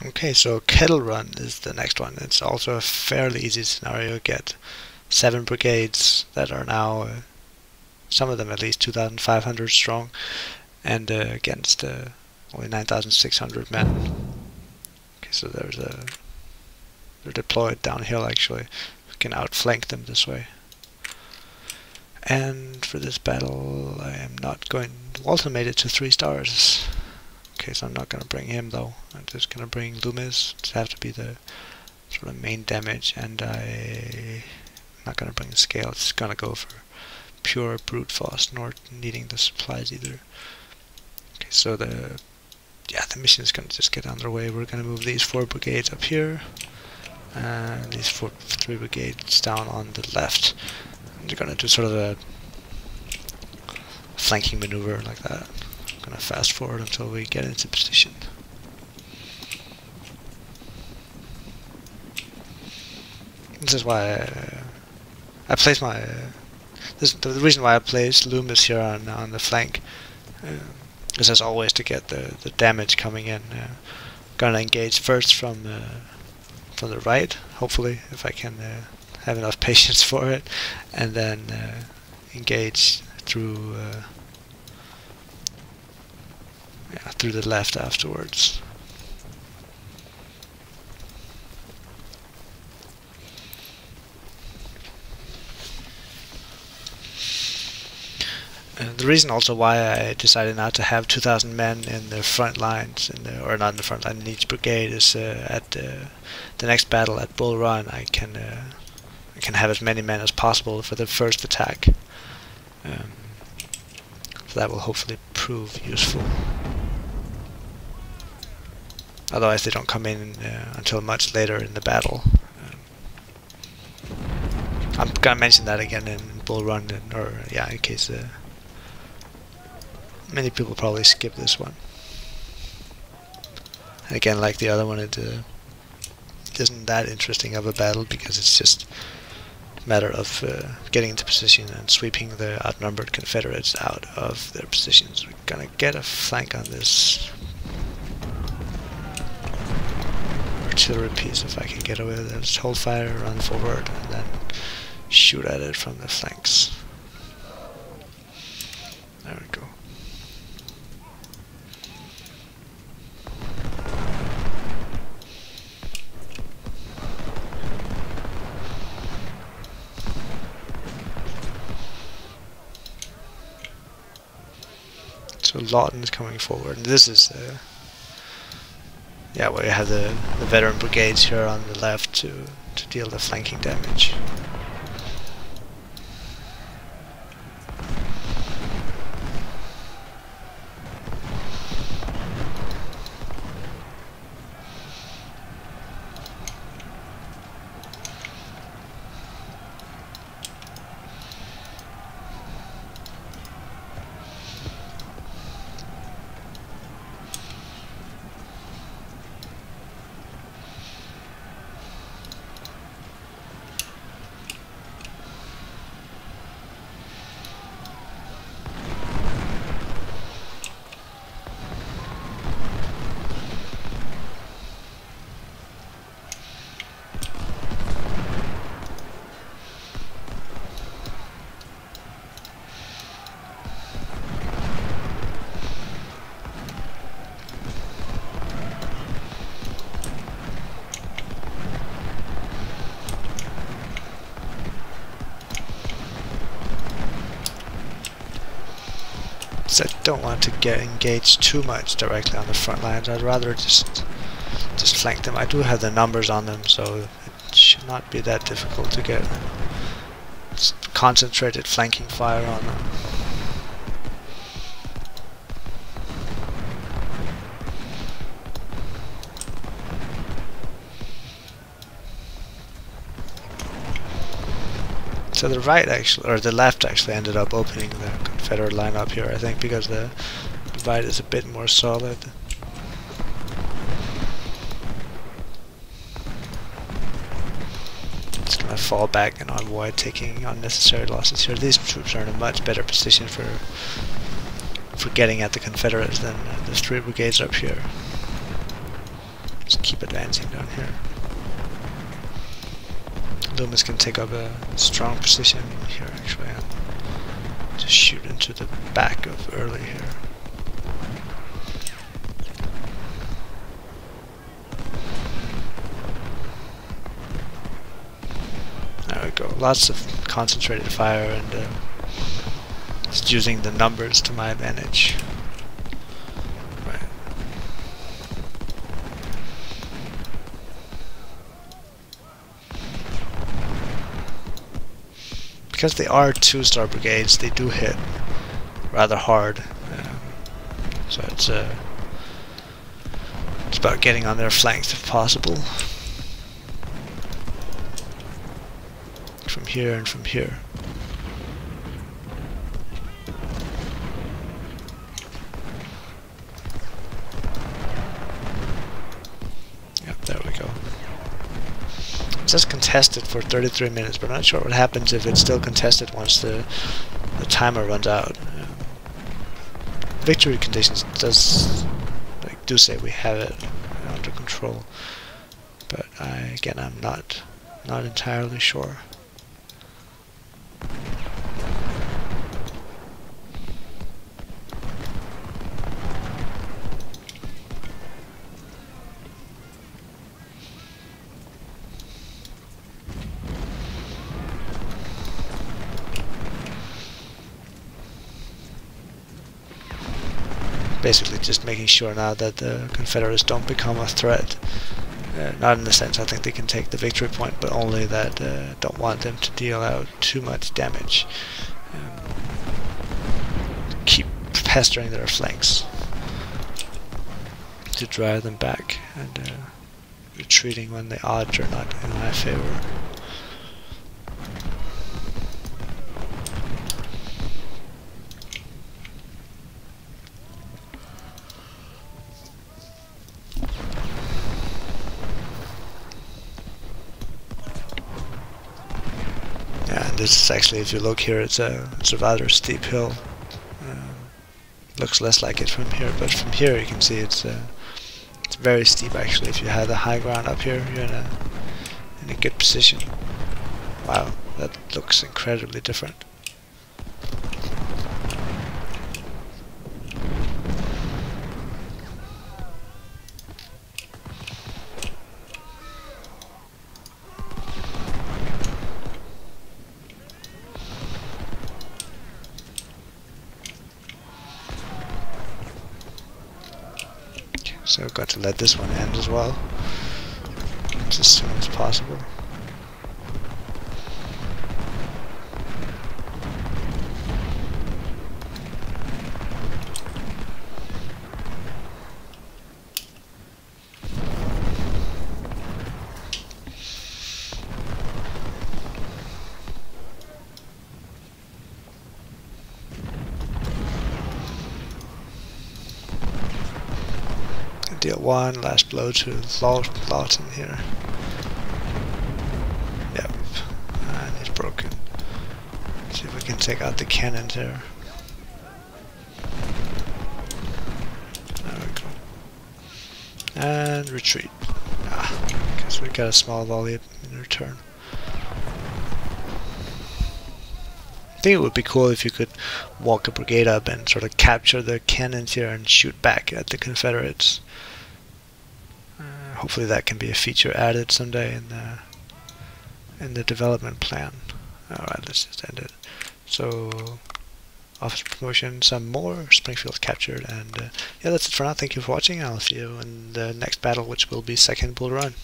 Okay, so Kettle Run is the next one. It's also a fairly easy scenario. Get 7 brigades that are now, some of them at least 2,500 strong, and against only 9,600 men. Okay, so they're deployed downhill actually. We can outflank them this way. And for this battle, I am not going. Walter made it to 3 stars. Okay, so I'm not going to bring him though. I'm just going to bring Loomis. It's have to be the sort of main damage, and I'm not going to bring the scale. It's going to go for pure brute force, not needing the supplies either. Okay, so the mission is going to just get underway. We're going to move these 4 brigades up here, and these 3 brigades down on the left. And they're going to do sort of a flanking maneuver like that. I'm going to fast forward until we get into position. This is why I place my. The reason why I place Loomis here on the flank is as always to get the damage coming in. Gonna engage first from the right, hopefully, if I can have enough patience for it, and then engage through through the left afterwards. The reason also why I decided not to have 2,000 men in the front lines, or not in the front line in each brigade, is at the next battle at Bull Run I can have as many men as possible for the first attack. So that will hopefully prove useful. Otherwise they don't come in until much later in the battle. I'm gonna mention that again in Bull Run, in case many people probably skip this one. And again, like the other one, it isn't that interesting of a battle because it's just a matter of getting into position and sweeping the outnumbered Confederates out of their positions. We're gonna get a flank on this artillery piece if I can get away with it. Just hold fire, run forward, and then shoot at it from the flanks. There we go. So Lawton is coming forward, and this is where you have the veteran brigades here on the left to deal the flanking damage. I don't want to get engaged too much directly on the front lines. I'd rather just flank them. I do have the numbers on them, so it should not be that difficult to get concentrated flanking fire on them. So the right actually, or the left actually, ended up opening the Confederate line up here, I think, because the right is a bit more solid. It's gonna fall back and avoid taking unnecessary losses here. These troops are in a much better position for getting at the Confederates than the 3 brigades up here. Just keep advancing down here. Loomis can take up a strong position here actually and just shoot into the back of Early here. There we go. Lots of concentrated fire and just using the numbers to my advantage. Right. Because they are 2-star brigades, they do hit rather hard. So it's about getting on their flanks if possible. From here and from here. Yep, there we go. It says contested for 33 minutes, but I'm not sure what happens if it's still contested once the timer runs out. Victory conditions do say we have it under control, but again I'm not entirely sure. Basically just making sure now that the Confederates don't become a threat. Not in the sense I think they can take the victory point, but only that don't want them to deal out too much damage. Keep pestering their flanks to drive them back and retreating when the odds are not in my favor. This is actually, if you look here, it's a rather steep hill. Looks less like it from here, but from here you can see it's very steep actually. If you have the high ground up here, you're in a good position. Wow, that looks incredibly different. So I've got to let this one end as well, just as soon as possible. Deal one last blow to Lawton here. Yep, and he's broken. See if we can take out the cannons here. There we go. And retreat. Guess we got a small volley in return. I think it would be cool if you could walk a brigade up and sort of capture the cannons here and shoot back at the Confederates. Hopefully that can be a feature added someday in the development plan. Alright, let's just end it. So, officer promotion, some more, Springfield captured, and yeah, that's it for now. Thank you for watching. I'll see you in the next battle, which will be Second Bull Run.